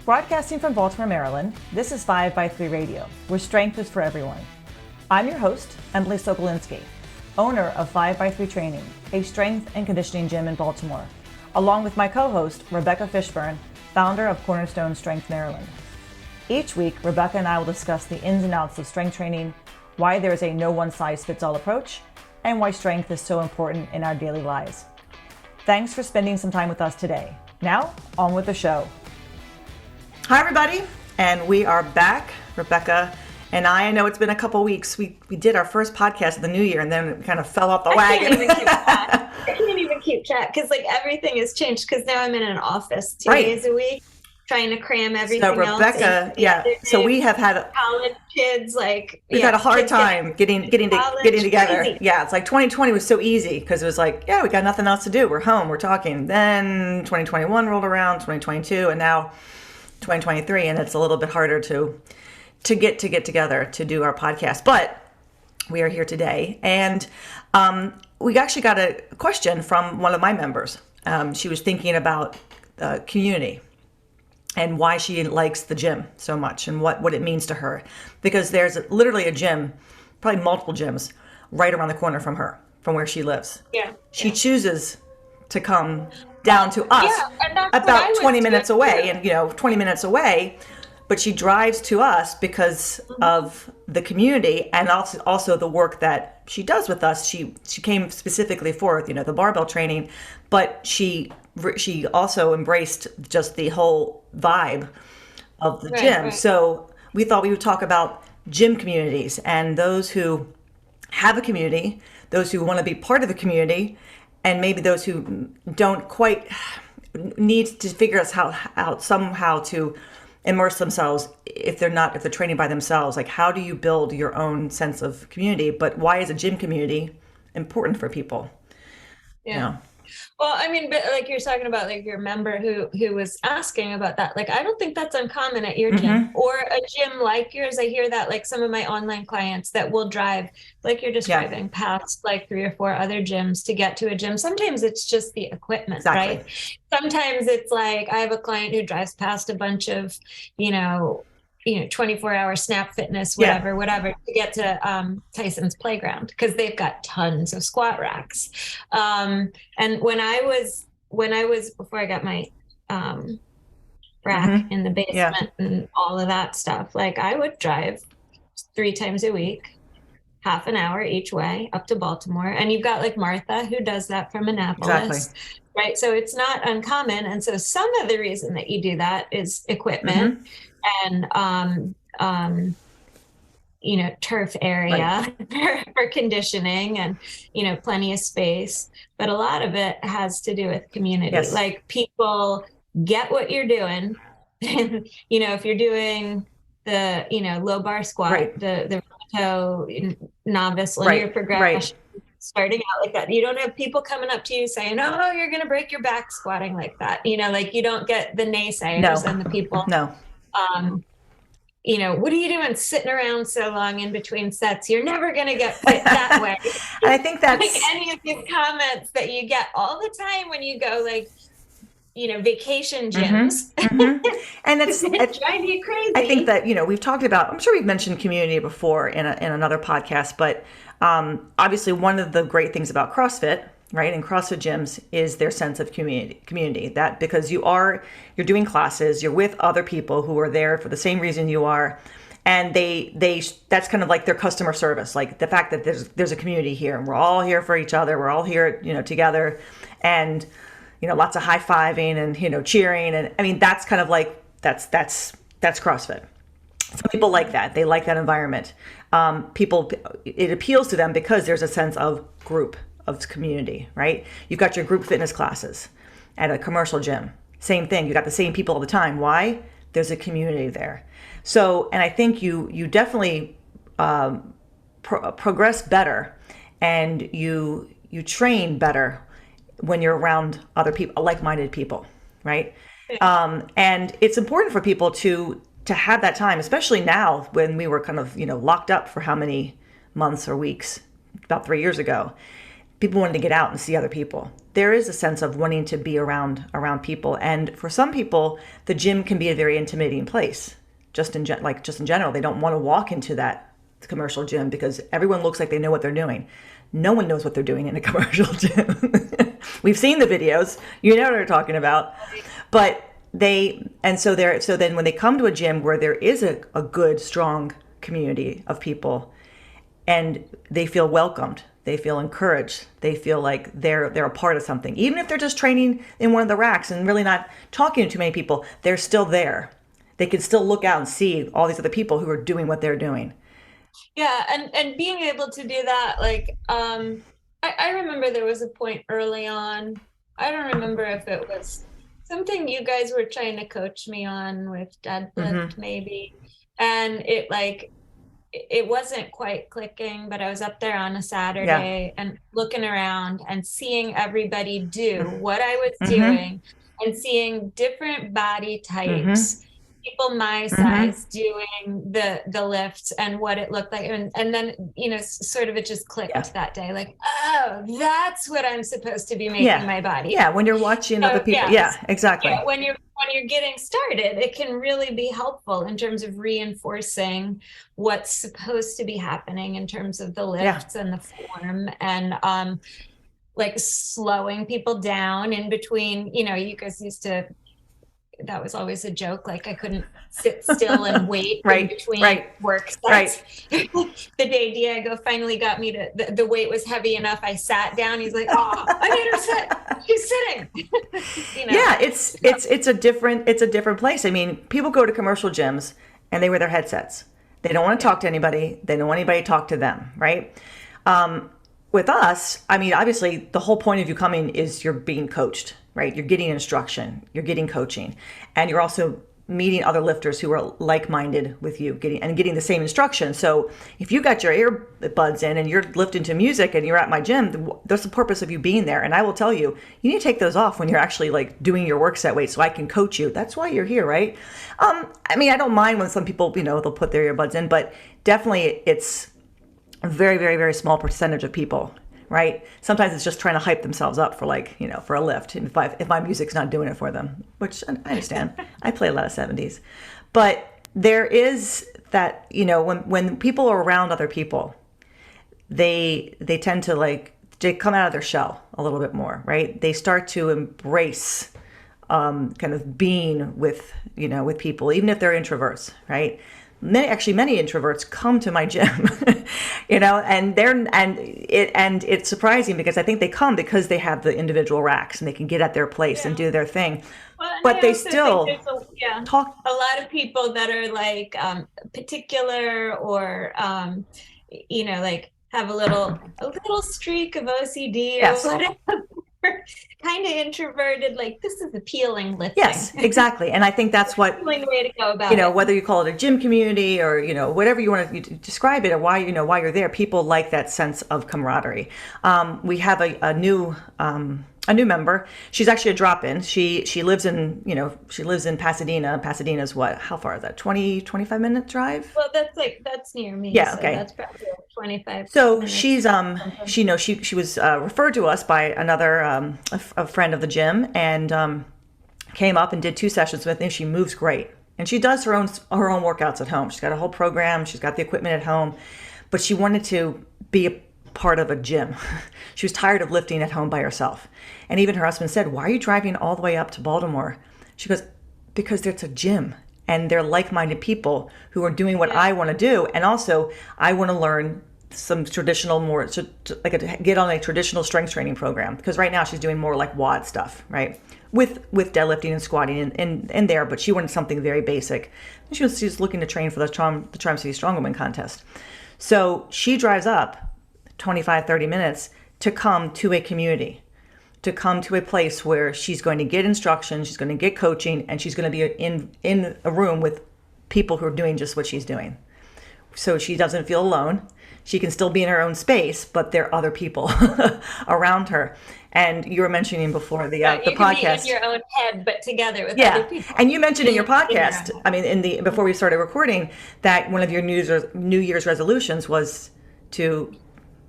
Broadcasting from Baltimore, Maryland, this is 5x3 Radio, where strength is for everyone. I'm your host, Emily Sokolinski, owner of 5x3 Training, a strength and conditioning gym in Baltimore, along with my co-host, Rebecca Fishburne, founder of Cornerstone Strength Maryland. Each week, Rebecca and I will discuss the ins and outs of strength training, why there is a no one-size-fits-all approach, and why strength is so important in our daily lives. Thanks for spending some time with us today. Now, on with the show. Hi, everybody, and we are back. Rebecca and I know it's been a couple weeks. We did our first podcast of the new year, and then it kind of fell off the wagon. I can't even keep track because everything has changed because now I'm in an office 2 days a week trying to cram everything else. So Rebecca, so we have had college kids, we've had a hard time getting together. Crazy. Yeah, it's like 2020 was so easy because it was like, we got nothing else to do. We're home, we're talking. Then 2021 rolled around, 2022, and now 2023, and it's a little bit harder to get together to do our podcast. But we are here today, and we actually got a question from one of my members. She was thinking about community and why she likes the gym so much and what it means to her, because there's literally a gym, probably multiple gyms, right around the corner from her, from where she lives. She chooses to come down to us about 20 minutes away, and 20 minutes away, but she drives to us because of the community and also the work that she does with us. She came specifically for the barbell training, but she also embraced just the whole vibe of the gym. Right. So we thought we would talk about gym communities and those who have a community, those who want to be part of the community, and maybe those who don't quite need to figure out somehow to immerse themselves if they're training by themselves. Like, how do you build your own sense of community? But why is a gym community important for people? Yeah. Well, but like you're talking about, like your member who was asking about that, like, I don't think that's uncommon at your gym or a gym like yours. I hear that, like some of my online clients that will drive, like you're describing, past like 3 or 4 other gyms to get to a gym. Sometimes it's just the equipment, right? Sometimes it's like, I have a client who drives past a bunch of, 24-hour Snap Fitness, whatever, to get to Tyson's Playground because they've got tons of squat racks. And when I was before I got my rack in the basement and all of that stuff, like I would drive 3 times a week, half an hour each way up to Baltimore. And you've got like Martha who does that from Annapolis. Right. So it's not uncommon. And so some of the reason that you do that is equipment and, turf area for conditioning and, plenty of space. But a lot of it has to do with community. Like people get what you're doing. And, if you're doing the, low bar squat, the toe novice linear progression, starting out like that, you don't have people coming up to you saying, "Oh, you're going to break your back squatting like that." Like you don't get the naysayers and the people. What are you doing sitting around so long in between sets? You're never going to get fit that way. And I think that's like any of these comments that you get all the time when you go vacation gyms. And it's driving you crazy. I think that, we've talked about, I'm sure we've mentioned community before in another podcast, but obviously one of the great things about CrossFit, right, and CrossFit gyms is their sense of community. That because you're doing classes, you're with other people who are there for the same reason you are, and they that's kind of like their customer service, like the fact that there's a community here and we're all here for each other, we're all here together, and lots of high-fiving and cheering, and that's kind of like that's CrossFit. Some people like that. They like that environment. It appeals to them because there's a sense of group, of community, right? You've got your group fitness classes at a commercial gym. Same thing. You got the same people all the time. Why? There's a community there. So, and I think you definitely progress better, and you train better when you're around other people, like-minded people, right? And it's important for people to have that time, especially now when we were kind of, locked up for how many months or weeks, about 3 years ago. people wanted to get out and see other people. There is a sense of wanting to be around people, and for some people, the gym can be a very intimidating place. Just in general, they don't want to walk into that commercial gym because everyone looks like they know what they're doing. No one knows what they're doing in a commercial gym. We've seen the videos, you know what they're talking about. But so then when they come to a gym where there is a good, strong community of people, and they feel welcomed, they feel encouraged, they feel like they're a part of something. Even if they're just training in one of the racks and really not talking to too many people, they're still there. They can still look out and see all these other people who are doing what they're doing. Yeah, and being able to do that, like, I remember there was a point early on, I don't remember if it was something you guys were trying to coach me on with deadlift, maybe, and it wasn't quite clicking, but I was up there on a Saturday and looking around and seeing everybody do what I was doing, and seeing different body types, people my size doing the lifts and what it looked like. And then, sort of it just clicked that day, like, oh, that's what I'm supposed to be making my body. Yeah, when you're watching other people. Yeah, exactly. Yeah, when you're getting started, it can really be helpful in terms of reinforcing what's supposed to be happening in terms of the lifts and the form, and like slowing people down in between. You guys used to, that was always a joke, like I couldn't sit still and wait in between work sets. The day Diego finally got me to, the weight was heavy enough, I sat down. He's like, oh, I made her sit. She's sitting. Yeah, it's a different place. I mean, people go to commercial gyms and they wear their headsets. They don't want to talk to anybody. They don't want anybody to talk to them, right? With us, I mean, obviously the whole point of you coming is you're being coached, right? You're getting instruction, you're getting coaching, and you're also meeting other lifters who are like-minded with you, getting the same instruction. So if you got your earbuds in and you're lifting to music and you're at my gym, that's the purpose of you being there. And I will tell you, you need to take those off when you're actually like doing your work set weight so I can coach you. That's why you're here, right? I mean, I don't mind when some people, they'll put their earbuds in, but definitely it's a very, very, very small percentage of people, right? Sometimes it's just trying to hype themselves up for for a lift. And if my music's not doing it for them, which I understand. I play a lot of 70s. But there is that, when people are around other people, they tend to they come out of their shell a little bit more, right? They start to embrace kind of being with people, even if they're introverts, right? Many introverts come to my gym, and it's surprising because I think they come because they have the individual racks and they can get at their place and do their thing. Well, but they still talk. A lot of people that are like particular or like have a little streak of OCD or whatever. Kind of introverted, like this is appealing lifting. Yes, exactly. And I think that's what appealing way to go about it. Whether you call it a gym community or whatever you want to describe it, or why you're there, people like that sense of camaraderie. We have a new member. She's actually a drop-in. She lives in Pasadena. Pasadena's what? How far is that? 25 minute drive? Well, that's near me. Yeah. Okay. So that's probably 25. So minutes. She's she was referred to us by another a friend of the gym, and came up and did 2 sessions with me. She moves great, and she does her own workouts at home. She's got a whole program. She's got the equipment at home, but she wanted to be a part of a gym. She was tired of lifting at home by herself. And even her husband said, why are you driving all the way up to Baltimore? She goes, because it's a gym and they're like-minded people who are doing what I want to do. And also I want to learn some traditional, get on a traditional strength training program, because right now she's doing more like WOD stuff, right? With deadlifting and squatting in there, but she wanted something very basic. And she's looking to train for the Charm City Strong Woman contest. So she drives up 25, 30 minutes to come to a community, to come to a place where she's going to get instruction, she's going to get coaching, and she's going to be in a room with people who are doing just what she's doing. So she doesn't feel alone. She can still be in her own space, but there are other people around her. And you were mentioning before the podcast. You can be in your own head, but together with other people. And you mentioned in your podcast, before we started recording, that one of your New Year's resolutions was to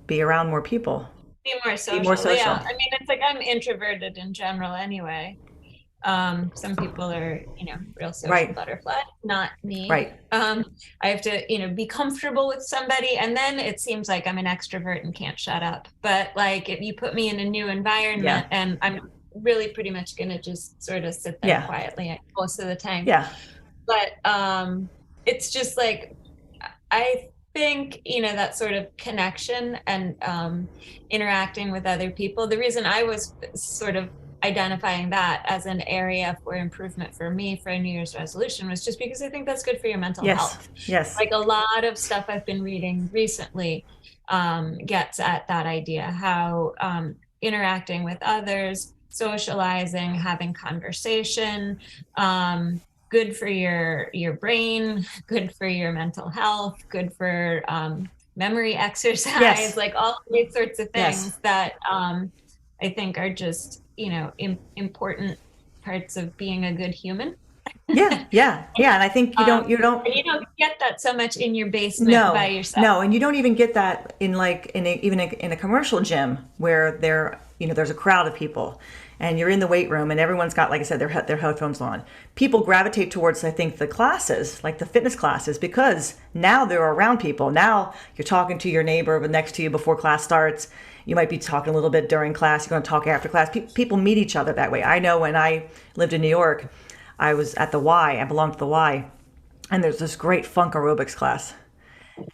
be around more people. Be more Be more social. social. Yeah. I mean, it's like I'm introverted in general anyway. Some people are, real social Right. butterfly, not me. Right. I have to, be comfortable with somebody, and then it seems like I'm an extrovert and can't shut up. But like if you put me in a new environment Yeah. and I'm really pretty much gonna just sort of sit there Yeah. quietly most of the time. Yeah. But it's just like I think, that sort of connection and interacting with other people. The reason I was sort of identifying that as an area for improvement for me for a New Year's resolution was just because I think that's good for your mental Yes. health. Yes. Like a lot of stuff I've been reading recently gets at that idea, how interacting with others, socializing, having conversation, good for your brain, good for your mental health, good for memory exercise, Yes. like all these sorts of Yes. things that I think are just important parts of being a good human. Yeah. Yeah. Yeah. And I think And you don't get that so much in your basement by no, yourself. no. And you don't even get that in like, in a commercial gym where there's a crowd of people and you're in the weight room and everyone's got, like I said, their headphones on. People gravitate towards, I think, the classes, like the fitness classes, because now they're around people. Now you're talking to your neighbor next to you before class starts. You might be talking a little bit during class. You're going to talk after class. People meet each other that way. I know when I lived in New York, I was at the Y. I belonged to the Y, and there's this great funk aerobics class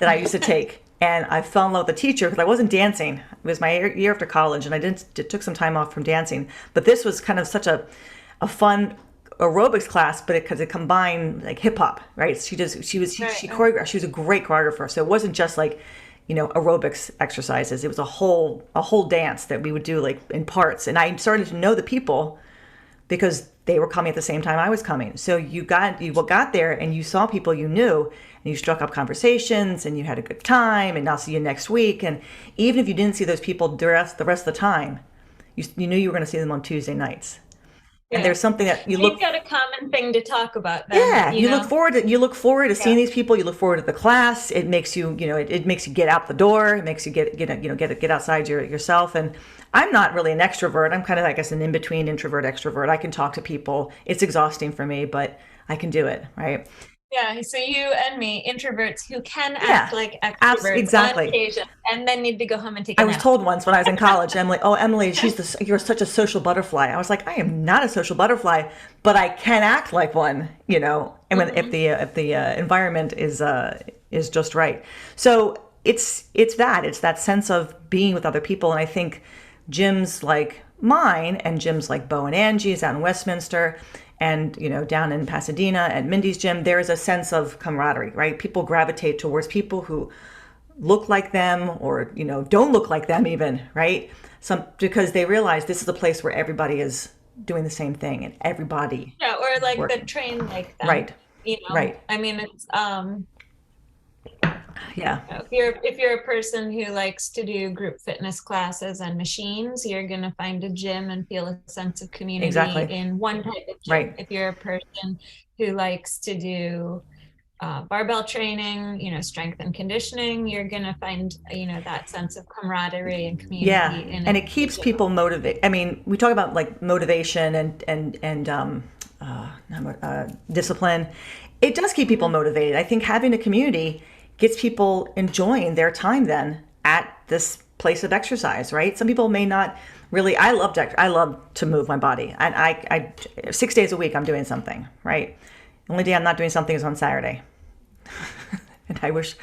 that I used to take. And I fell in love with the teacher because I wasn't dancing. It was my year after college, and it took some time off from dancing. But this was kind of such a fun aerobics class, but because it combined like hip hop, right? She choreographed. She was a great choreographer. So it wasn't just like, aerobics exercises. It was a whole dance that we would do like in parts. And I started to know the people because they were coming at the same time I was coming. So you got there and you saw people you knew, and you struck up conversations and you had a good time, and I'll see you next week. And even if you didn't see those people the rest of the time, you knew you were going to see them on Tuesday nights. Yeah. And there's something that you've got a common thing to talk about. Then, yeah, you look forward to seeing these people. You look forward to the class. It makes you, it makes you get out the door. It makes you get outside yourself. And I'm not really an extrovert. I'm kind of, I guess, an in-between introvert, extrovert. I can talk to people. It's exhausting for me, but I can do it, right? Yeah, so you and me, introverts who can act like extroverts exactly. on occasion, and then need to go home and take a nap. I was told once when I was in college, Emily, you're such a social butterfly. I was like, I am not a social butterfly, but I can act like one, And if the environment is just right. So it's that sense of being with other people. And I think gyms like mine and gyms like Bo and Angie's out in Westminster and, down in Pasadena at Mindy's gym, there is a sense of camaraderie, right? People gravitate towards people who look like them or, don't look like them even, right? Because they realize this is a place where everybody is doing the same thing and everybody. Yeah, or like working. The train like them. Right. Right. I mean, it's, yeah. If you're a person who likes to do group fitness classes and machines, you're going to find a gym and feel a sense of community in one type of gym. Right. If you're a person who likes to do barbell training, strength and conditioning, you're going to find, that sense of camaraderie and community. Yeah. And it keeps people motivated. I mean, we talk about like motivation and discipline. It does keep people motivated. I think having a community gets people enjoying their time then at this place of exercise, right? Some people may not really. I love to move my body, and I 6 days a week I'm doing something, right? The only day I'm not doing something is on Saturday, and I wish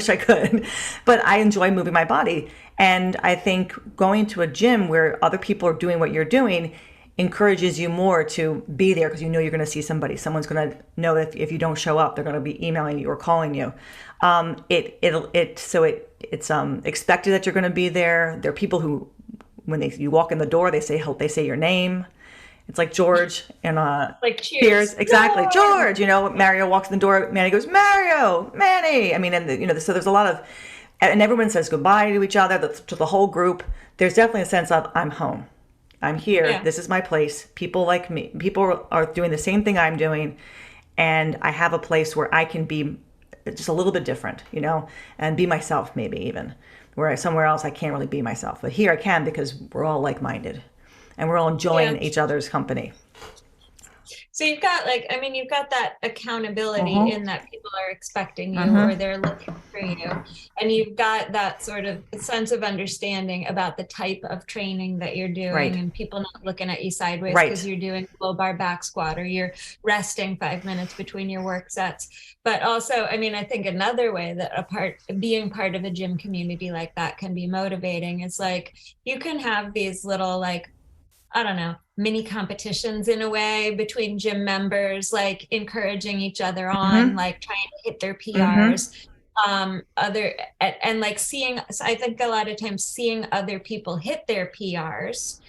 I could, but I enjoy moving my body, and I think going to a gym where other people are doing what you're doing encourages you more to be there because you're going to see somebody. Someone's going to know that if you don't show up, they're going to be emailing you or calling you. It's expected that you're going to be there. There are people who, when you walk in the door, they say your name. It's like George and like cheers. Exactly, George. Mario walks in the door. Manny goes, Mario, Manny. I mean, and so there's a lot of, and everyone says goodbye to each other, to the whole group. There's definitely a sense of I'm home. I'm here. Yeah. This is my place. People like me. People are doing the same thing I'm doing. And I have a place where I can be just a little bit different, and be myself maybe even. where somewhere else I can't really be myself. But here I can, because we're all like-minded and we're all enjoying each other's company. So you've got you've got that accountability in that people are expecting you or they're looking for you. And you've got that sort of sense of understanding about the type of training that you're doing and people not looking at you sideways because you're doing low bar back squat or you're resting 5 minutes between your work sets. But also, I mean, I think another way that being part of a gym community like that can be motivating is like, you can have these little I don't know, mini competitions in a way between gym members, like encouraging each other on, like trying to hit their PRs, and like seeing, I think a lot of times seeing other people hit their PRs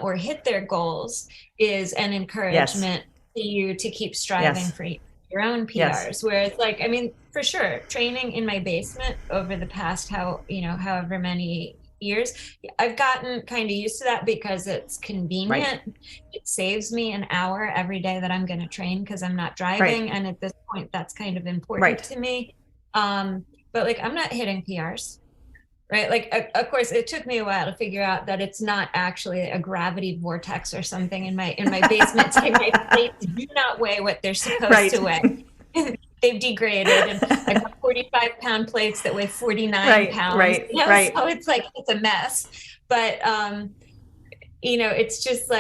or hit their goals is an encouragement to you to keep striving for your own PRs. Whereas I mean, for sure, training in my basement over the past however many years, I've gotten kind of used to that because it's convenient. It saves me an hour every day that I'm going to train because I'm not driving. And at this point, that's kind of important to me. But I'm not hitting PRs, right? Of course, it took me a while to figure out that it's not actually a gravity vortex or something in my basement. My plates do not weigh what they're supposed to weigh. They've degraded, and I got 45-pound plates that weigh 49 pounds. So it's a mess. But it's just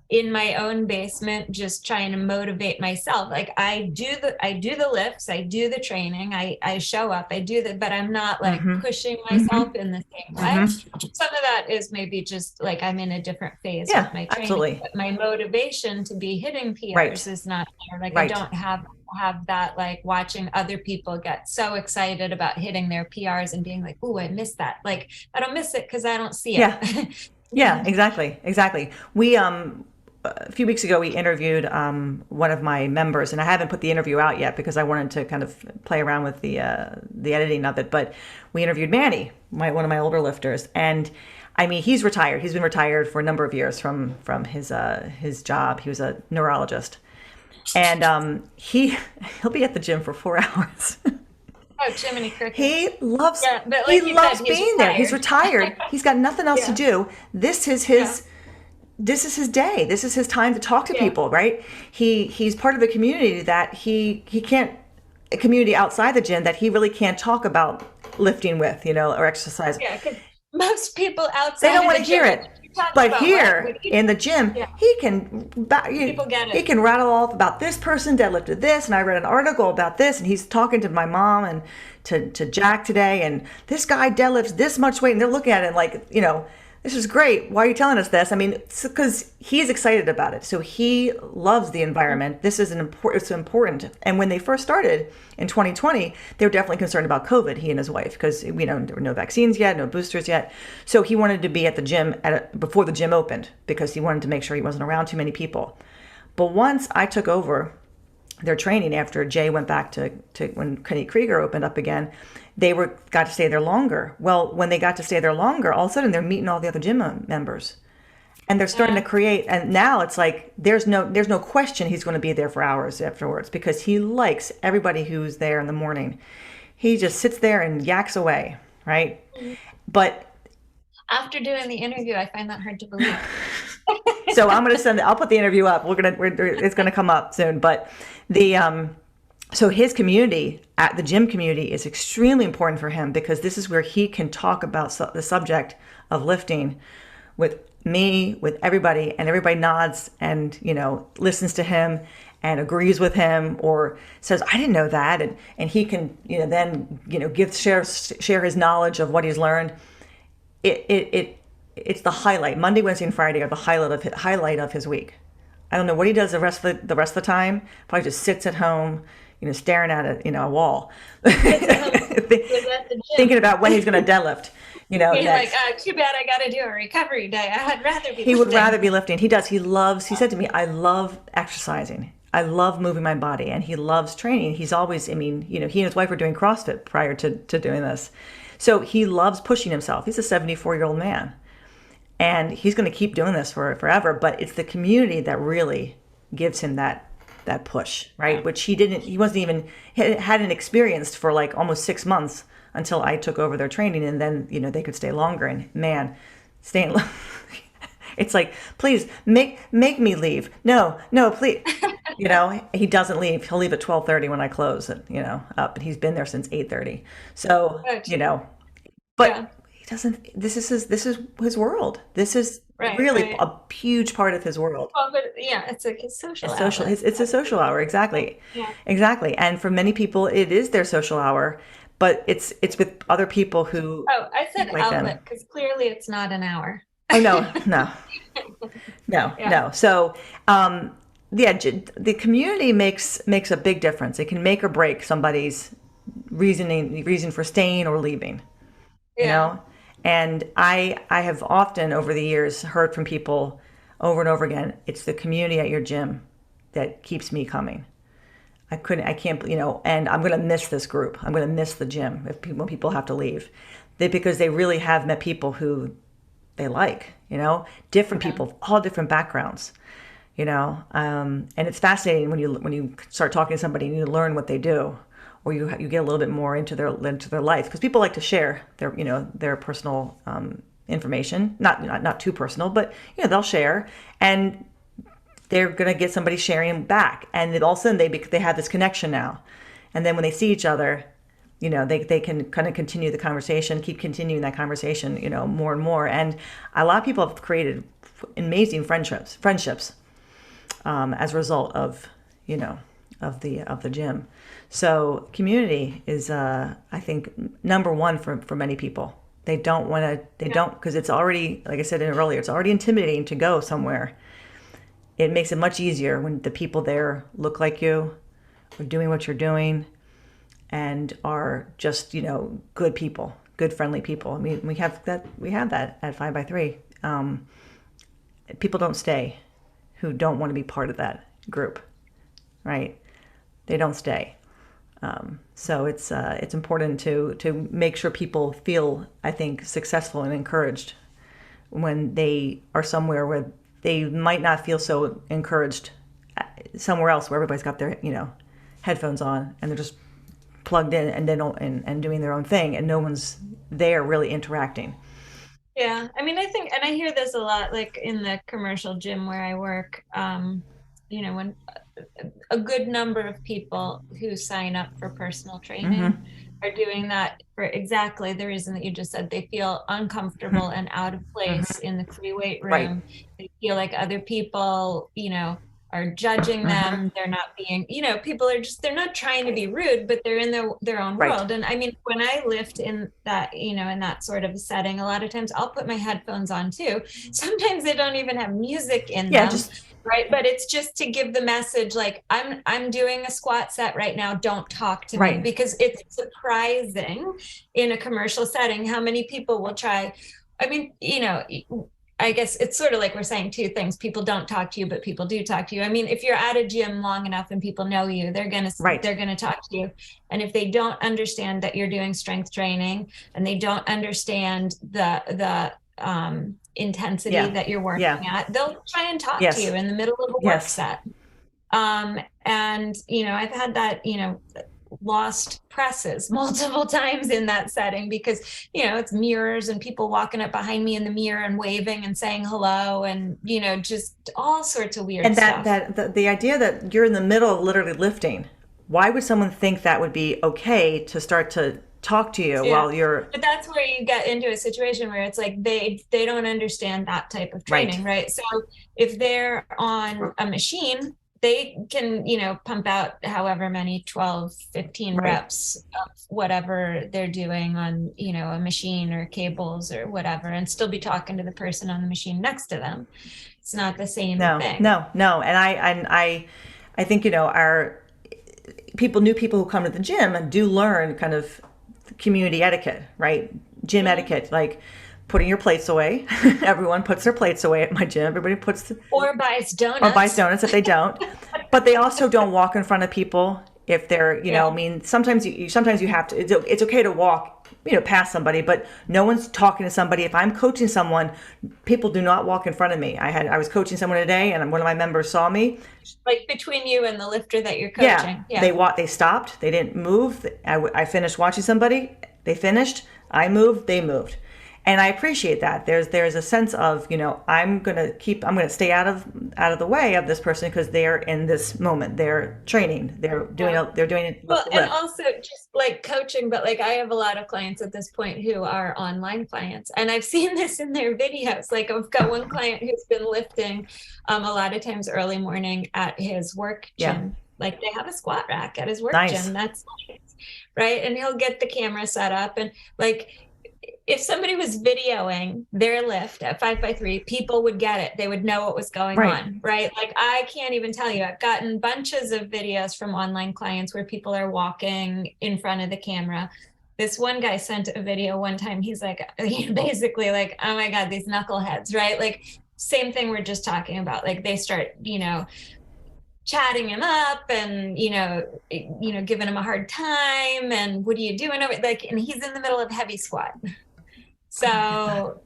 in my own basement, just trying to motivate myself. I do the lifts, I do the training, I show up, I do that, but I'm not pushing myself in the same way. Some of that is maybe just I'm in a different phase with my training. Absolutely. But my motivation to be hitting PRs is not there. I don't have that watching other people get so excited about hitting their PRs and being like, "Ooh, I missed that." I don't miss it because I don't see it. Yeah, exactly. We a few weeks ago we interviewed one of my members, and I haven't put the interview out yet because I wanted to kind of play around with the editing of it. But we interviewed Manny, one of my older lifters, and I mean, he's retired. He's been retired for a number of years from his job. He was a neurologist. And he'll be at the gym for 4 hours. Oh, Jiminy Cricket. He loves being there. He's retired. He's got nothing else to do. This is his day. This is his time to talk to people, right? He's part of a community that he can't, a community outside the gym that he really can't talk about lifting with, or exercise. Yeah, because most people outside they don't want to hear it. But here in the gym, he can rattle off about this person deadlifted this, and I read an article about this, and he's talking to my mom and to Jack today, and this guy deadlifts this much weight, and they're looking at it this is great. Why are you telling us this? I mean, it's because he's excited about it. So he loves the environment. This is it's important. And when they first started in 2020, they were definitely concerned about COVID, he and his wife, because there were no vaccines yet, no boosters yet. So he wanted to be at the gym before the gym opened because he wanted to make sure he wasn't around too many people. But once I took over their training after Jay went back to when Kenny Krieger opened up again, they got to stay there longer. Well, when they got to stay there longer, all of a sudden they're meeting all the other gym members, and they're starting to create. And now it's there's no question he's going to be there for hours afterwards because he likes everybody who's there in the morning. He just sits there and yaks away, right? But after doing the interview, I find that hard to believe. So I'm going to I'll put the interview up. It's going to come up soon. But so his community, at the gym community, is extremely important for him because this is where he can talk about the subject of lifting with me, with everybody, and everybody nods and, listens to him and agrees with him or says, I didn't know that. And he can, then, share his knowledge of what he's learned. It's the highlight. Monday, Wednesday, and Friday are the highlight of his week. I don't know what he does the rest of the time. Probably just sits at home, staring at a wall, thinking about when he's going to deadlift. He's next. Too bad I got to do a recovery day. I'd rather be. He would rather be lifting. He does. He loves. He said to me, "I love exercising. I love moving my body," and he loves training. He's always. I mean, he and his wife were doing CrossFit prior to doing this, so he loves pushing himself. He's a 74-year-old man. And he's going to keep doing this for forever. But it's the community that really gives him that that push, right? Which he wasn't even, hadn't experienced for like almost 6 months until I took over their training. And then, they could stay longer. And man, staying, it's like, please make me leave. No, please. He doesn't leave. He'll leave at 12:30 when I close it, up. And he's been there since 8:30. So, but yeah. He doesn't, this is his world. This is really a huge part of his world. Well, but yeah, it's like his social hour. It's a social hour. Exactly. Yeah. Exactly. And for many people, it is their social hour, but it's with other people who. Oh, I said like outlet because clearly it's not an hour. Oh, no. No. So, the community makes a big difference. It can make or break somebody's reason for staying or leaving, And I have often over the years heard from people over and over again, it's the community at your gym that keeps me coming. I can't, and I'm going to miss this group. I'm going to miss the gym when people have to leave. Because they really have met people who they like, different people, all different backgrounds, and it's fascinating when you start talking to somebody and you learn what they do, or you get a little bit more into their life, because people like to share their personal information, not too personal, but they'll share, and they're gonna get somebody sharing back, and then all of a sudden they have this connection now, and then when they see each other, they can kind of continue the conversation, keep continuing that conversation, more and more, and a lot of people have created amazing friendships as a result of of the gym. So community is I think number one for many people. They don't because it's already, like I said earlier, it's already intimidating to go somewhere. It makes it much easier when the people there look like you, are doing what you're doing, and are just good people, good friendly people. I mean, we have that at 5x3. People don't stay who don't want to be part of that group, right? They don't stay. So it's important to make sure people feel, I think, successful and encouraged when they are somewhere where they might not feel so encouraged somewhere else where everybody's got their headphones on and they're just plugged in and and doing their own thing, and no one's there really interacting. Yeah, I mean, I think, and I hear this a lot, like in the commercial gym where I work, when a good number of people who sign up for personal training are doing that for exactly the reason that you just said. They feel uncomfortable and out of place in the free weight room. Right. They feel like other people, are judging them. They're not being, people are just, they're not trying to be rude, but they're in their own world. And I mean, when I lift in that, in that sort of setting, a lot of times I'll put my headphones on too. Sometimes they don't even have music in them. Right. But it's just to give the message, like, I'm doing a squat set right now. Don't talk to me, because it's surprising in a commercial setting how many people will try. I mean, I guess it's sort of like we're saying two things. People don't talk to you, but people do talk to you. I mean, if you're at a gym long enough and people know you, they're going to talk to you. And if they don't understand that you're doing strength training and they don't understand the intensity that you're working at, they'll try and talk to you in the middle of a work set. And, I've had that, lost presses multiple times in that setting because, it's mirrors and people walking up behind me in the mirror and waving and saying hello and, just all sorts of weird stuff. And the idea that you're in the middle of literally lifting, why would someone think that would be okay to start to talk to you while you're... But that's where you get into a situation where it's like they don't understand that type of training, right? So if they're on a machine, they can, pump out however many 12, 15 reps of whatever they're doing on, a machine or cables or whatever, and still be talking to the person on the machine next to them. It's not the same thing. No. And I think, our new people who come to the gym do learn kind of community etiquette, right? Gym etiquette, like putting your plates away. Everyone puts their plates away at my gym. Everybody or buys donuts. Or buys donuts if they don't. But they also don't walk in front of people if they're, I mean, sometimes sometimes you have to, it's okay to walk, past somebody, but no one's talking to somebody. If I'm coaching someone, people do not walk in front of me. I was coaching someone today, and one of my members saw me. Like between you and the lifter that you're coaching. Yeah. They stopped. They didn't move. I finished watching somebody. They finished. I moved. They moved. And I appreciate that. There's a sense of, I'm going to stay out of the way of this person because they're in this moment. They're training. They're doing it. Well, and also just like coaching, but like I have a lot of clients at this point who are online clients, and I've seen this in their videos. Like I've got one client who's been lifting a lot of times early morning at his work gym. Like they have a squat rack at his work gym. That's nice, right? And he'll get the camera set up, and like, if somebody was videoing their lift at 5x3, people would get it. They would know what was going on, right? Like I can't even tell you. I've gotten bunches of videos from online clients where people are walking in front of the camera. This one guy sent a video one time. He's like, basically like, oh my God, these knuckleheads, right? Like same thing we're just talking about. Like they start, chatting him up and, giving him a hard time. And what are you doing? And he's in the middle of heavy squat. So,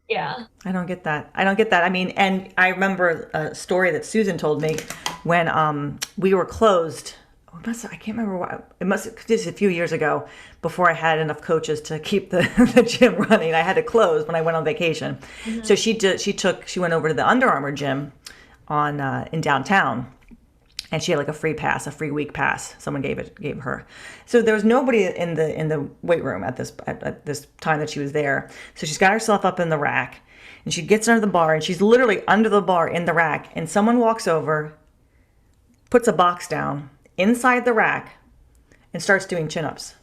yeah. I don't get that. I mean, and I remember a story that Susan told me when we were closed. I can't remember why. This a few years ago, before I had enough coaches to keep the gym running. I had to close when I went on vacation. Mm-hmm. So she went over to the Under Armour gym in downtown. And she had like a free week pass. Someone gave her. So there was nobody in the weight room at this time that she was there. So she's got herself up in the rack, and she gets under the bar, and she's literally under the bar in the rack. And someone walks over, puts a box down inside the rack, and starts doing chin-ups.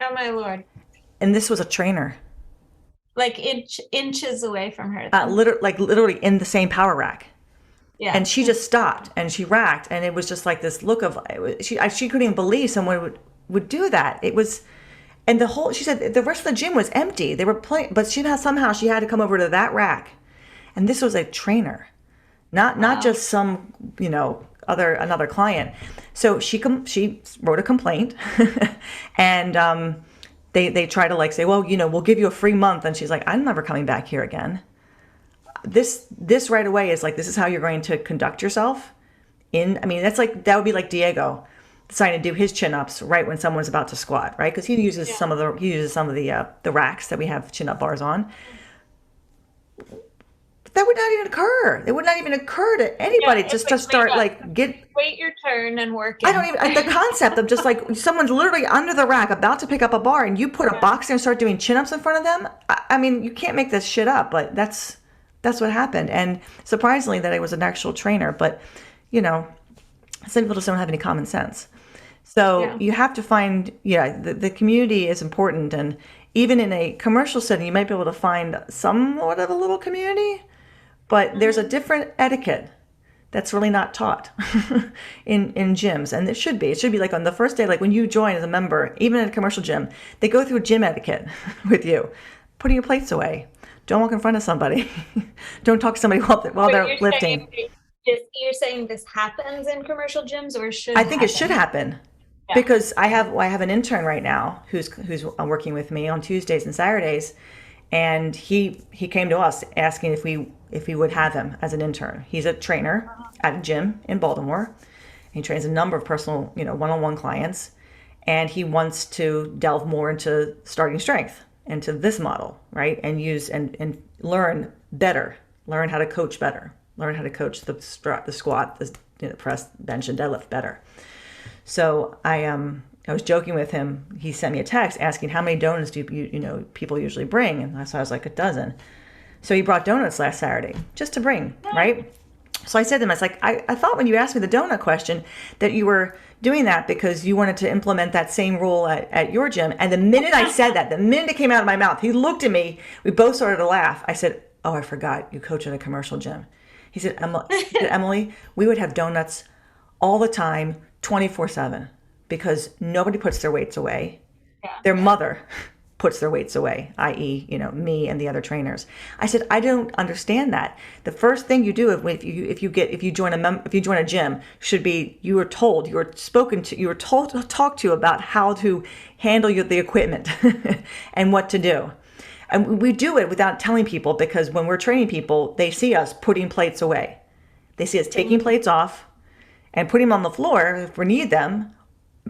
Oh my Lord! And this was a trainer. Like inches away from her. Literally in the same power rack. Yeah. And she just stopped and she racked, and it was just like this look of she couldn't even believe someone would do that. It was, and she said the rest of the gym was empty. They were playing, but somehow she had to come over to that rack, and this was a trainer, not just some another client. So she wrote a complaint, and they try to like say, well, we'll give you a free month, and she's like, I'm never coming back here again. This right away is like, this is how you're going to conduct yourself that would be like Diego deciding to do his chin-ups right when someone's about to squat, right? Because he uses some of the racks that we have chin-up bars on. That would not even occur. It would not even occur to anybody just to start wait your turn and work. I don't even, the concept of just like someone's literally under the rack about to pick up a bar, and you put a box there and start doing chin-ups in front of them. I mean, you can't make this shit up, but that's what happened. And surprisingly that I was an actual trainer, but some people just don't have any common sense. So you have to find, the community is important. And even in a commercial setting, you might be able to find somewhat of a little community, but there's a different etiquette that's really not taught in gyms. And it should be like on the first day, like when you join as a member, even in a commercial gym, they go through gym etiquette with you, putting your plates away. Don't walk in front of somebody. Don't talk to somebody while they're lifting. You're saying this happens in commercial gyms, or should? I think it should happen, because I have an intern right now who's working with me on Tuesdays and Saturdays, and he came to us asking if we would have him as an intern. He's a trainer at a gym in Baltimore. He trains a number of personal, one-on-one clients, and he wants to delve more into starting strength, into this model, right? And use and learn better, learn how to coach better, learn how to coach the squat, the press, bench, and deadlift better. So I was joking with him. He sent me a text asking how many donuts do people usually bring, and so I was like, a dozen. So he brought donuts last Saturday just to bring, right? So I said to him, I was like, I thought when you asked me the donut question that you were doing that because you wanted to implement that same rule at your gym. And the minute I said that, the minute it came out of my mouth, he looked at me. We both started to laugh. I said, oh, I forgot. You coach at a commercial gym. He said, Emily, we would have donuts all the time, 24/7, because nobody puts their weights away. Yeah. Their mother puts their weights away, i.e., me and the other trainers. I said, I don't understand that. The first thing you do if you join a gym should be you were told to talk to about how to handle the equipment and what to do. And we do it without telling people, because when we're training people, they see us putting plates away. They see us taking plates off and putting them on the floor if we need them,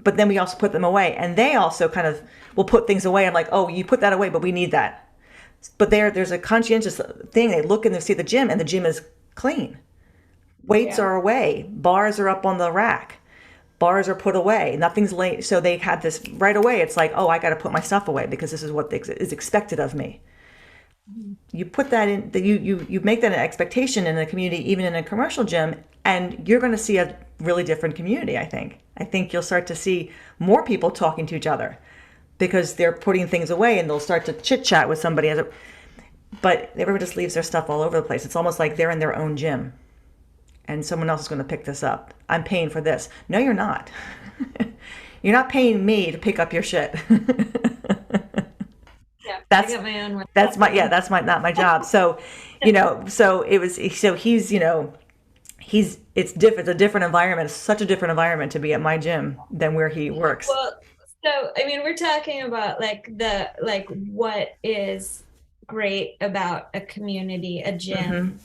but then we also put them away. And they also kind of will put things away. I'm like, oh, you put that away, but we need that. But there's a conscientious thing. They look and they see the gym, and the gym is clean. Weights are away. Bars are up on the rack. Bars are put away. Nothing's late. So they had this right away. It's like, oh, I got to put my stuff away because this is what is expected of me. You put that in, you make that an expectation in a community, even in a commercial gym, and you're going to see a really different community. I think you'll start to see more people talking to each other because they're putting things away, and they'll start to chit chat with somebody. But everyone just leaves their stuff all over the place. It's almost like they're in their own gym, and someone else is going to pick this up. I'm paying for this. No, you're not. You're not paying me to pick up your shit. I got my own. That's not my job. So, it's a different environment. It's such a different environment to be at my gym than where he works. Well, so, I mean, we're talking about what is great about a community, a gym,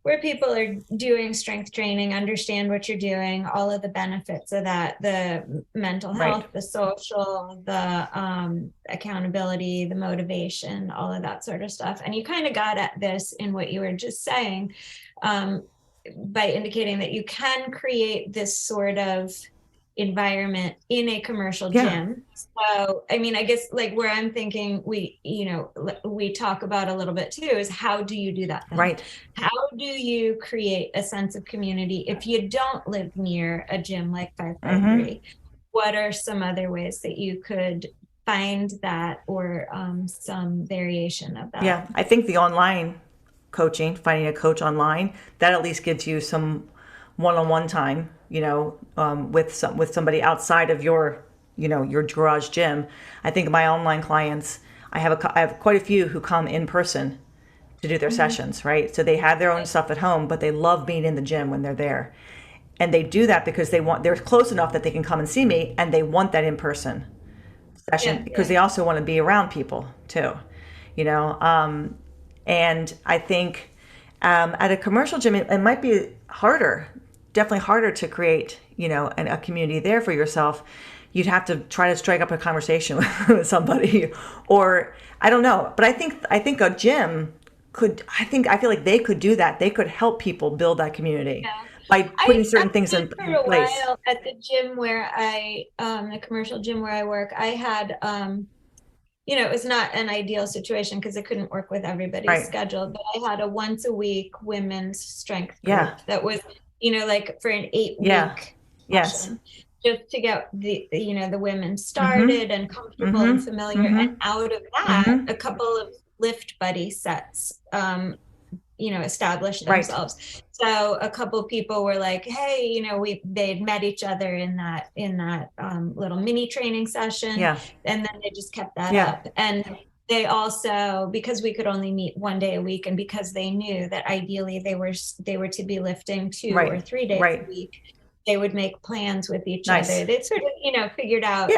where people are doing strength training, understand what you're doing, all of the benefits of that, the mental health, the social, the accountability, the motivation, all of that sort of stuff. And you kind of got at this in what you were just saying, by indicating that you can create this sort of environment in a commercial gym. So, I mean, I guess where I'm thinking we talk about a little bit too is, how do you do that then? Right. How do you create a sense of community if you don't live near a gym like 553? What are some other ways that you could find that, or some variation of that? Yeah, I think the online coaching, finding a coach online, that at least gives you some one-on-one time, with somebody outside of your garage gym. I think my online clients, I have quite a few who come in person to do their sessions, right? So they have their own stuff at home, but they love being in the gym when they're there. And they do that because they're close enough that they can come and see me, and they want that in-person session because they also want to be around people too, and I think at a commercial gym, it might be definitely harder to create, a community there for yourself. You'd have to try to strike up a conversation with somebody, or I don't know. But I think a gym I feel like they could do that. They could help people build that community by putting certain things in place. For a while at the gym the commercial gym where I work, I had, it was not an ideal situation because I couldn't work with everybody's schedule, but I had a once a week women's strength group that was, for an 8-week session, just to get the women started and comfortable and familiar. And out of that, a couple of Lift Buddy sets, established themselves. So a couple of people were like, hey, they'd met each other in that little mini training session. And then they just kept that up. And they also, because we could only meet 1 day a week, and because they knew that ideally they were to be lifting 2 or 3 days a week, they would make plans with each other. They sort of, figured out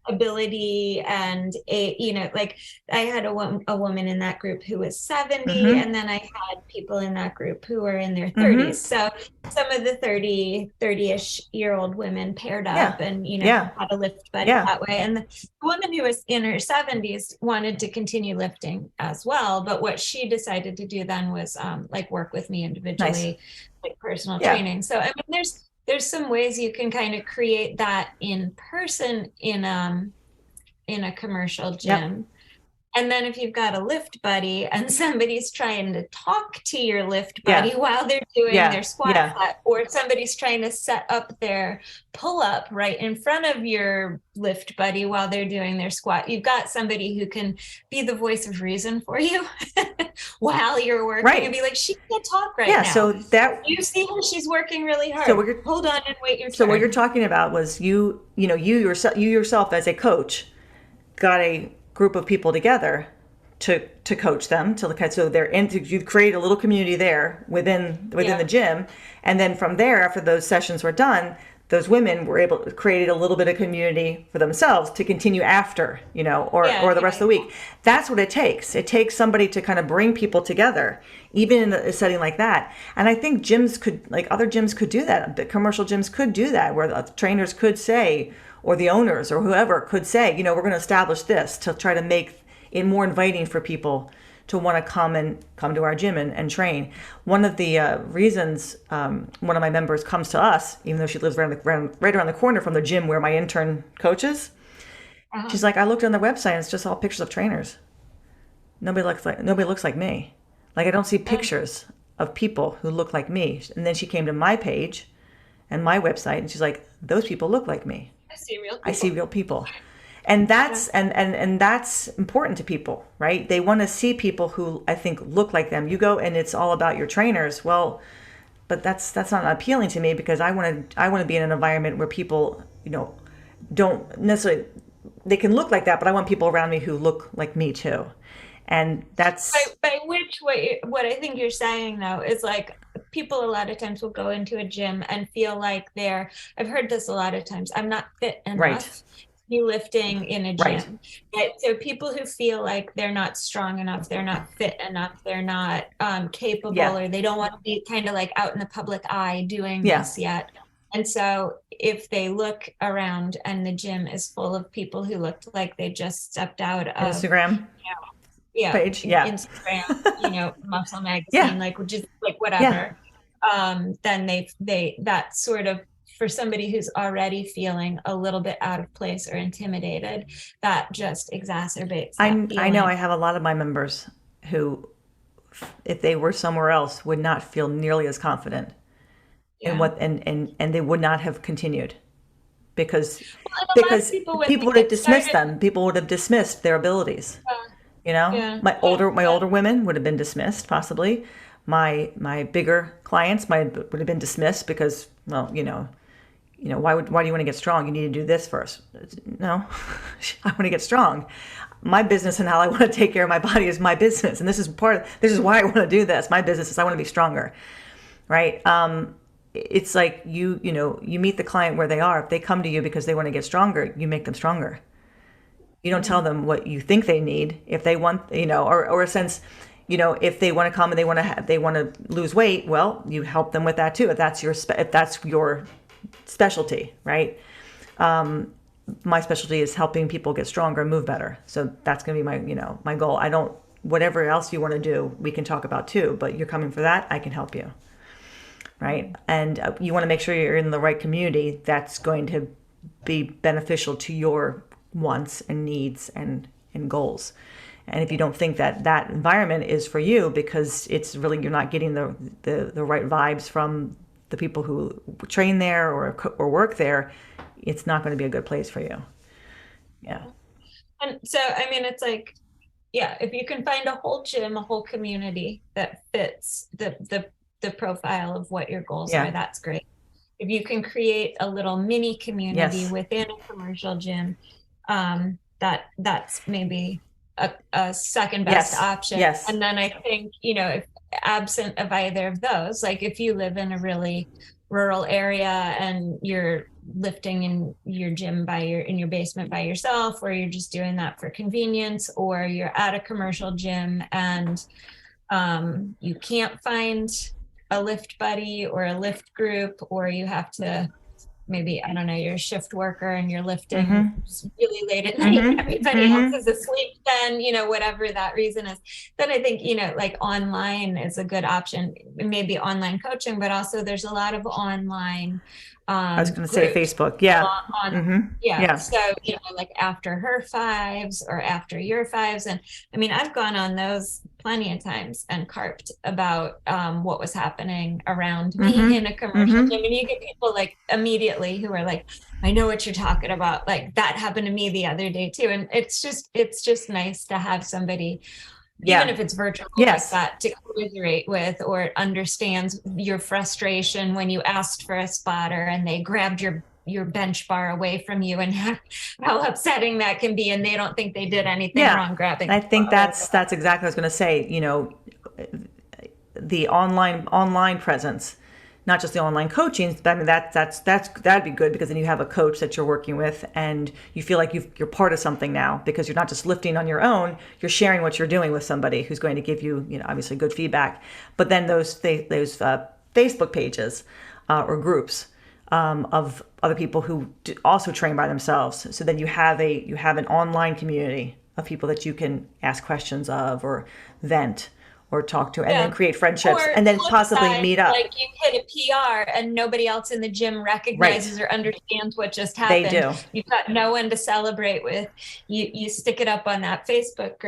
ability and I had a woman in that group who was 70, and then I had people in that group who were in their 30s. So some of the 30-ish year old women paired up and, had a lift buddy that way. And the woman who was in her 70s wanted to continue lifting as well. But what she decided to do then was work with me individually, like personal training. So, I mean, there's some ways you can kind of create that in person in a commercial gym. And then if you've got a lift buddy and somebody's trying to talk to your lift buddy while they're doing their squat set, or somebody's trying to set up their pull up right in front of your lift buddy while they're doing their squat, you've got somebody who can be the voice of reason for you while you're working and be like, she can't talk now. So that you see how she's working really hard. So hold on and wait your turn. So what you're talking about was you yourself as a coach got a group of people together to coach them so you create a little community there within the gym, and then from there, after those sessions were done, those women were able to create a little bit of community for themselves to continue after, or the rest of the week. That's what it takes. It takes somebody to kind of bring people together, even in a setting like that. And I think other gyms could do that. The commercial gyms could do that, where the trainers could say, or the owners or whoever could say, we're going to establish this to try to make it more inviting for people to want to come to our gym and train. One of the reasons one of my members comes to us, even though she lives right around the corner from the gym where my intern coaches, she's like, I looked on the website and it's just all pictures of trainers. Nobody looks like me. Like, I don't see pictures of people who look like me. And then she came to my page and my website, and she's like, those people look like me. I see real people. And that's and that's important to people, right? They want to see people who I think look like them. You go and it's all about your trainers. Well, but that's not appealing to me, because I want to be in an environment where people, don't necessarily, they can look like that, but I want people around me who look like me too. And that's by which way, what I think you're saying though is like, people a lot of times will go into a gym and feel like I've heard this a lot of times, I'm not fit enough. Right. Be lifting in a gym. Right. So people who feel like they're not strong enough, they're not fit enough, they're not capable, or they don't want to be kind of like out in the public eye doing this yet. And so if they look around and the gym is full of people who looked like they just stepped out of Instagram page, Instagram, Muscle Magazine, like, which is like whatever, then they that sort of, for somebody who's already feeling a little bit out of place or intimidated, that just exacerbates that I know I have a lot of my members who, if they were somewhere else, would not feel nearly as confident in what and they would not have continued, because people would have dismissed them. People would have dismissed their abilities. My older women would have been dismissed, possibly. My bigger clients would have been dismissed because, well, why do you want to get strong? You need to do this first. No, I want to get strong. My business and how I want to take care of my body is my business. And this is why I want to do this. My business is I want to be stronger. Right. It's like, you meet the client where they are. If they come to you because they want to get stronger, you make them stronger. You don't tell them what you think they need. If they want, or a sense, if they want to come and they want to lose weight, well, you help them with that too. If that's your specialty, right? My specialty is helping people get stronger and move better. So that's going to be my goal. Whatever else you want to do, we can talk about too, but you're coming for that, I can help you. Right. And you want to make sure you're in the right community that's going to be beneficial to your wants and needs and goals. And if you don't think that environment is for you, because it's really, you're not getting the right vibes from the people who train there or work there, it's not going to be a good place for you. Yeah. And so, it's like, if you can find a whole gym, a whole community that fits the profile of what your goals are, that's great. If you can create a little mini community within a commercial gym, that's maybe a second best option. Yes. And then I think, if absent of either of those, like if you live in a really rural area and you're lifting in your gym in your basement by yourself, or you're just doing that for convenience, or you're at a commercial gym and you can't find a lift buddy or a lift group, or you have to, maybe, I don't know, you're a shift worker and you're lifting really late at night, everybody else is asleep, then, whatever that reason is, then I think, like online is a good option, maybe online coaching, but also there's a lot of online I was going to say Facebook. Yeah. So, like after her fives or after your fives. And I've gone on those plenty of times and carped about what was happening around me in a commercial gym. And you get people like immediately who are like, I know what you're talking about. Like that happened to me the other day too. And it's just nice to have somebody, even if it's virtual, like that, to commiserate with, or understands your frustration when you asked for a spotter and they grabbed your your bench bar away from you, and how upsetting that can be, and they don't think they did anything wrong grabbing. I think that's exactly what I was going to say. The online presence, not just the online coaching. But I mean, that'd be good, because then you have a coach that you're working with, and you feel like you're part of something now, because you're not just lifting on your own. You're sharing what you're doing with somebody who's going to give you, obviously good feedback. But then those Facebook pages or groups of other people who also train by themselves. So then you have an online community of people that you can ask questions of, or vent, or talk to, and then create friendships, and then possibly meet up. Like, you hit a PR and nobody else in the gym recognizes or understands what just happened. They do. You've got no one to celebrate with. You stick it up on that Facebook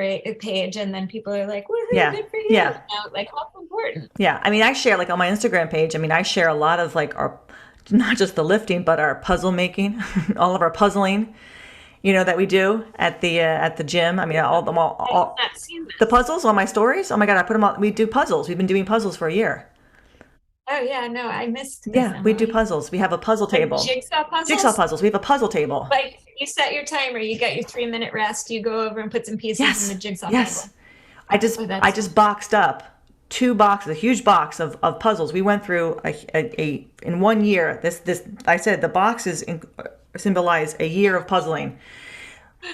page, and then people are like, "Woohoo, good for you!" Like, how important. Yeah, I mean, I share, like, on my Instagram page. I mean, I share a lot of, like, our, not just the lifting, but our puzzle making, all of our puzzling, that we do at the gym. I mean, all the puzzles on my stories. Oh my God, I put them all. We do puzzles. We've been doing puzzles for a year. Oh yeah, no, I missed. Yeah, we do puzzles. We have a puzzle table. Jigsaw puzzles. Jigsaw puzzles. We have a puzzle table. Like, you set your timer. You get your 3-minute rest. You go over and put some pieces in the jigsaw puzzle. I just boxed up 2 boxes, a huge box of puzzles. We went through in 1 year. This I said the boxes symbolize a year of puzzling.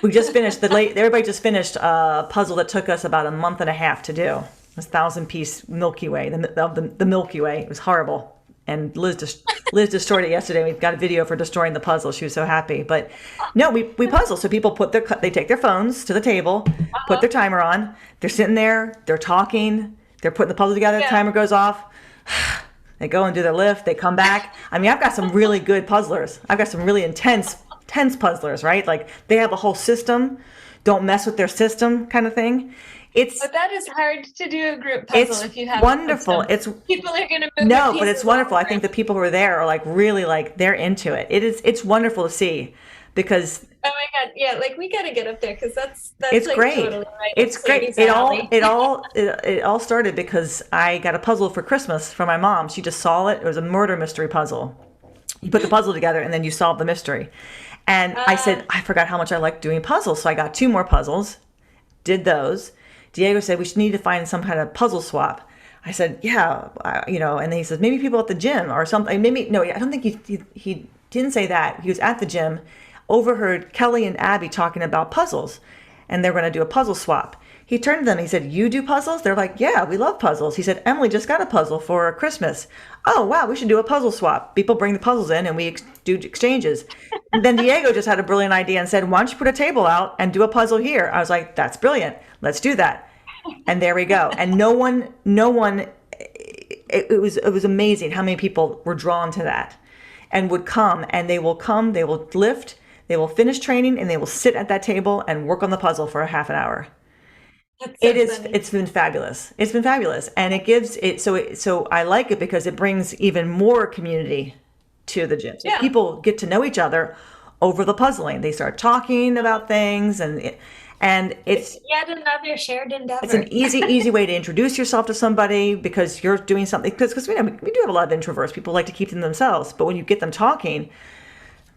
We just finished everybody just finished a puzzle that took us about a month and a half to do. This 1,000-piece Milky Way, the Milky Way. It was horrible. And Liz destroyed it yesterday. We've got a video for destroying the puzzle. She was so happy. But no, we puzzle. So people they take their phones to the table, put their timer on. They're sitting there. They're talking. They're putting the puzzle together. The timer goes off. They go and do their lift. They come back. I mean, I've got some really good puzzlers. I've got some really intense puzzlers, right? Like, they have a whole system. Don't mess with their system, kind of thing. But that is hard to do a group puzzle if you have wonderful. It's people are going to move. No, but it's wonderful. I think the people who are there are, like, really, like, they're into it. It's wonderful to see, because oh my God, yeah, like, we got to get up there, because that's it's like, great. Totally right. It's great. It all started because I got a puzzle for Christmas from my mom. She just saw it. It was a murder mystery puzzle. You put the puzzle together and then you solve the mystery. And I said, I forgot how much I like doing puzzles. So I got 2 more puzzles, did those. Diego said, we should need to find some kind of puzzle swap. I said, yeah, and then he says, maybe people at the gym or something. Maybe, no, I don't think he didn't say that. He was at the gym, overheard Kelly and Abby talking about puzzles, and they're going to do a puzzle swap. He turned to them, he said, you do puzzles? They're like, yeah, we love puzzles. He said, Emily just got a puzzle for Christmas. Oh, wow, we should do a puzzle swap. People bring the puzzles in and we do exchanges. And then Diego just had a brilliant idea and said, why don't you put a table out and do a puzzle here? I was like, that's brilliant. Let's do that. And there we go. And no one, it was amazing how many people were drawn to that and would come, they will lift, they will finish training, and they will sit at that table and work on the puzzle for a half an hour. It's been fabulous. It's been fabulous. And it gives it, so I like it because it brings even more community to the gym. So people get to know each other over the puzzling. They start talking about things, and it's yet another shared endeavor. It's an easy way to introduce yourself to somebody, because you're doing something, because we do have a lot of introverts. People like to keep them themselves, but when you get them talking,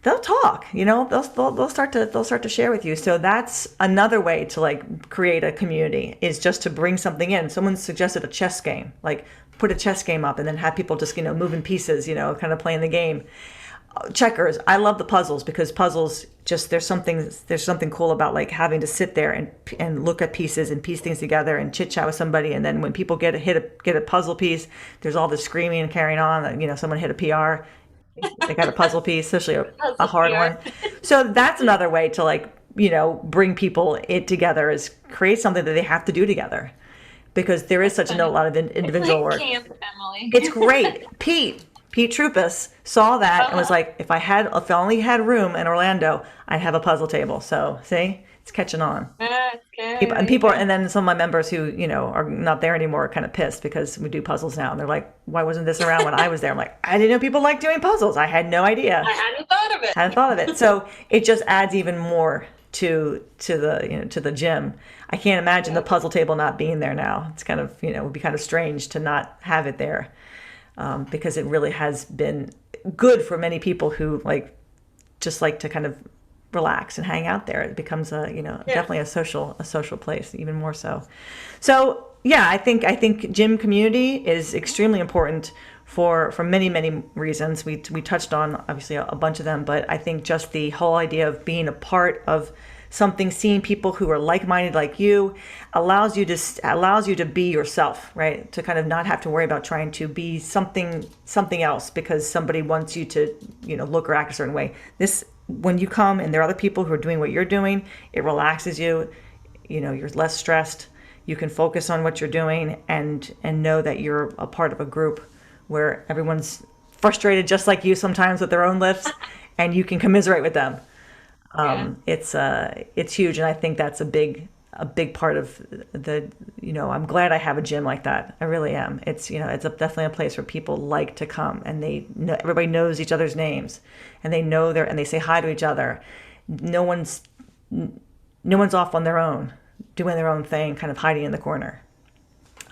they'll talk, they'll start to share with you. So that's another way to, like, create a community, is just to bring something in. Someone suggested a chess game, like put a chess game up and then have people just, moving pieces, kind of playing the game. Checkers. I love the puzzles, because puzzles just, there's something cool about, like, having to sit there and look at pieces and piece things together and chit chat with somebody. And then when people get a puzzle piece, there's all this screaming and carrying on. Someone hit a PR. They got a puzzle piece, especially a hard one. So that's another way to, like, bring people together, is create something that they have to do together, because there is such a lot of individual work. Camp, Emily. It's great. Pete Trupus saw that and was like, if I only had room in Orlando, I'd have a puzzle table. So see, it's catching on. That's good. And then some of my members who, are not there anymore are kind of pissed because we do puzzles now. And they're like, why wasn't this around when I was there? I'm like, I didn't know people like doing puzzles. I had no idea. I hadn't thought of it. So it just adds even more to the gym. I can't imagine the puzzle table not being there now. It's kind of, it would be kind of strange to not have it there. Because it really has been good for many people who, like, just like to kind of relax and hang out there. It becomes definitely a social place, even more so. So yeah, I think gym community is extremely important for many reasons. We touched on obviously a bunch of them, but I think just the whole idea of being a part of something, seeing people who are like-minded like you, allows you to be yourself, right? To kind of not have to worry about trying to be something else because somebody wants you to, look or act a certain way. When you come and there are other people who are doing what you're doing, it relaxes you. You're less stressed. You can focus on what you're doing and know that you're a part of a group where everyone's frustrated just like you sometimes with their own lifts, and you can commiserate with them. It's huge, and I think that's a big part of the. I'm glad I have a gym like that. I really am. It's definitely a place where people like to come, and everybody knows each other's names, and they know and they say hi to each other. No one's off on their own, doing their own thing, kind of hiding in the corner,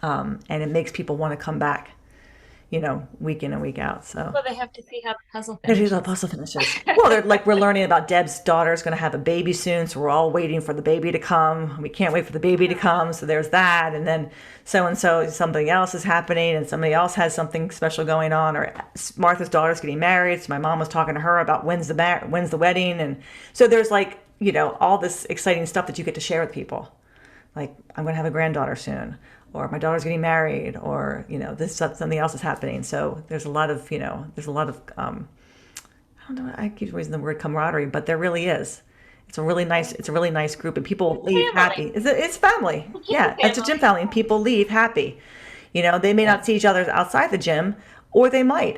and it makes people want to come back. Week in and week out. So they have to see how the puzzle finishes. Well, we're learning about Deb's daughter is going to have a baby soon, so we're all waiting for the baby to come. We can't wait for the baby to come, so there's that. And then so something else is happening, and somebody else has something special going on. Or Martha's daughter's getting married, so my mom was talking to her about when's the wedding, and so there's all this exciting stuff that you get to share with people. Like, I'm going to have a granddaughter soon, or my daughter's getting married, or something else is happening. So there's a lot of I don't know, I keep using the word camaraderie, but there really is. It's a really nice group, and people leave happy. It's family. Yeah, it's a gym family, and people leave happy. They may not see each other outside the gym, or they might.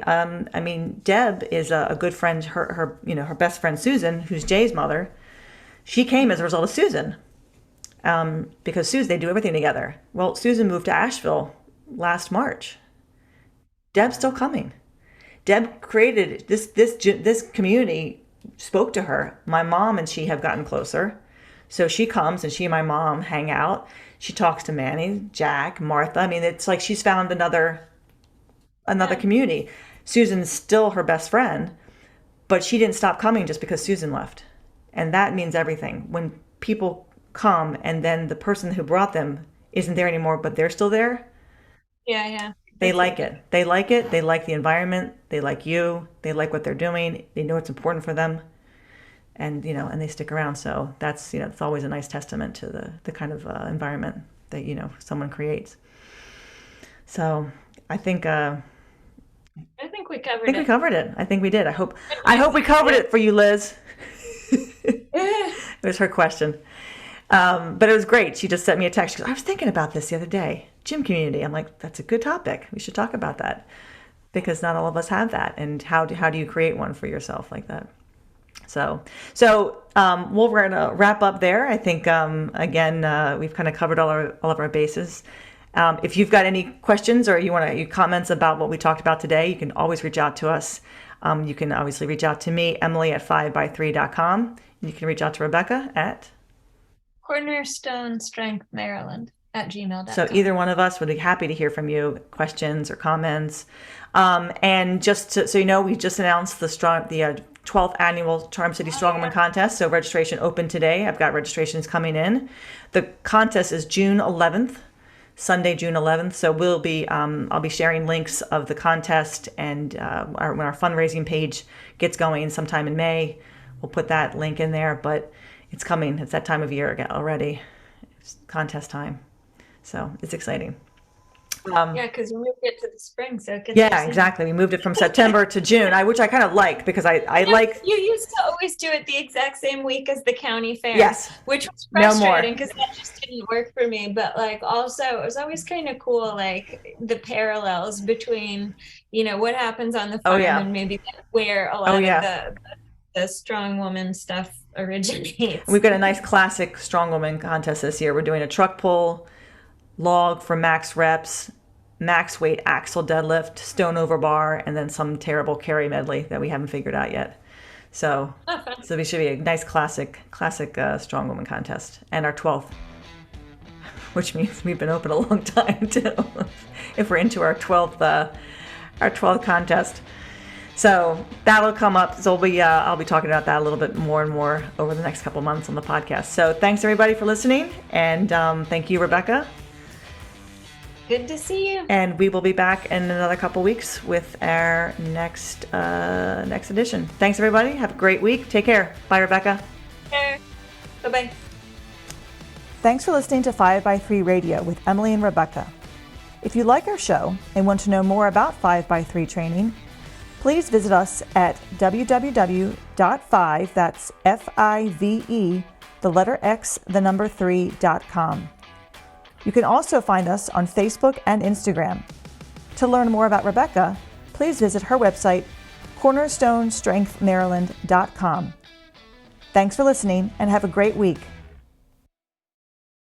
Deb is a good friend. Her best friend Susan, who's Jay's mother, she came as a result of Susan. Because Susan, they do everything together. Well, Susan moved to Asheville last March. Deb's still coming. Deb created this community, spoke to her. My mom and she have gotten closer. So she comes and she and my mom hang out. She talks to Manny, Jack, Martha. It's like she's found another community. Susan's still her best friend, but she didn't stop coming just because Susan left. And that means everything. When people come and then the person who brought them isn't there anymore, but they're still there. Yeah. They like it. They like the environment. They like you. They like what they're doing. They know it's important for them, and and they stick around. So that's it's always a nice testament to the kind of environment that someone creates. So I think we covered it. We covered it. I think we did. I hope we covered it for you, Liz. It was her question. But it was great. She just sent me a text. She goes, I was thinking about this the other day. Gym community. I'm like, that's a good topic. We should talk about that, because not all of us have that. And how do you create one for yourself like that? So we're going to wrap up there. I think, again, we've kind of covered all of our bases. If you've got any questions or you want any comments about what we talked about today, you can always reach out to us. You can obviously reach out to me, Emily at 5by3.com. You can reach out to Rebecca at Cornerstone Strength Maryland @gmail.com. So either one of us would be happy to hear from you, questions or comments. And just so we just announced the 12th annual Charm City Strongwoman Contest. So registration open today. I've got registrations coming in. The contest is June 11th, Sunday, June 11th. So I'll be sharing links of the contest, and when our fundraising page gets going sometime in May, we'll put that link in there. But it's coming. It's that time of year already. It's contest time. So it's exciting. Because we moved it to the spring. So exactly. We moved it from September to June, which I kind of like, because I like. You used to always do it the exact same week as the county fair. Yes. Which was frustrating because that just didn't work for me. But also it was always kind of cool, the parallels between, what happens on the farm and maybe where a lot of the strong woman stuff originates. We've got a nice classic strong woman contest this year. We're doing a truck pull, log for max reps, max weight axle deadlift, stone over bar, and then some terrible carry medley that we haven't figured out yet. So we should be a nice classic strong woman contest, and our 12th, which means we've been open a long time too. If we're into our 12th contest. So that'll come up. So I'll be talking about that a little bit more and more over the next couple months on the podcast. So thanks everybody for listening, and thank you, Rebecca. Good to see you. And we will be back in another couple weeks with our next edition. Thanks everybody. Have a great week. Take care. Bye, Rebecca. Take care. Bye-bye. Thanks for listening to 5x3 Radio with Emily and Rebecca. If you like our show and want to know more about 5x3 training, please visit us at www.5, that's F-I-V-E, the letter X, the number 3.com. You can also find us on Facebook and Instagram. To learn more about Rebecca, please visit her website, cornerstonestrengthmaryland.com. Thanks for listening and have a great week.